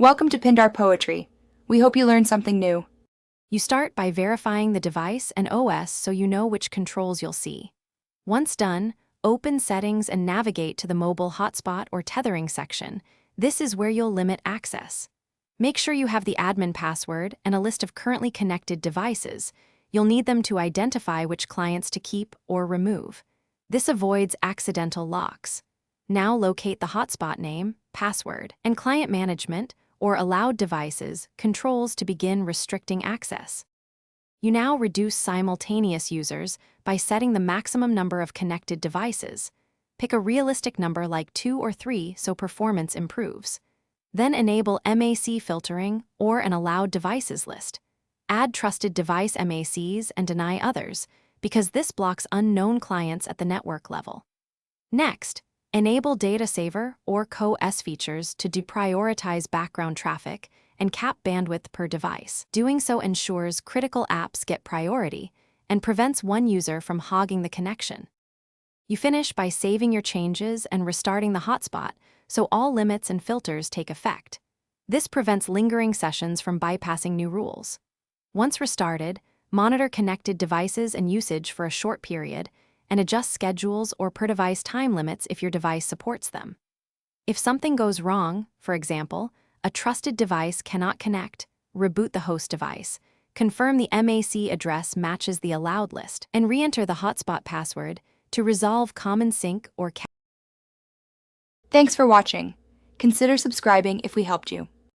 Welcome to Pindar Poetry. We hope you learned something new. You start by verifying the device and OS so you know which controls you'll see. Once done, open Settings and navigate to the Mobile Hotspot or Tethering section. This is where you'll limit access. Make sure you have the admin password and a list of currently connected devices. You'll need them to identify which clients to keep or remove. This avoids accidental locks. Now locate the hotspot name, password, and client management or allowed devices controls to begin restricting access. You now reduce simultaneous users by setting the maximum number of connected devices. Pick a realistic number like 2 or 3 so performance improves. Then enable MAC filtering or an allowed devices list. Add trusted device MACs and deny others, because this blocks unknown clients at the network level. Next, enable Data Saver or Co-S features to deprioritize background traffic and cap bandwidth per device. Doing so ensures critical apps get priority and prevents one user from hogging the connection. You finish by saving your changes and restarting the hotspot so all limits and filters take effect. This prevents lingering sessions from bypassing new rules. Once restarted, monitor connected devices and usage for a short period and adjust schedules or per-device time limits if your device supports them. If something goes wrong, for example, a trusted device cannot connect, reboot the host device, confirm the MAC address matches the allowed list, and re-enter the hotspot password to resolve common sync or Thanks for watching. Consider subscribing if we helped you.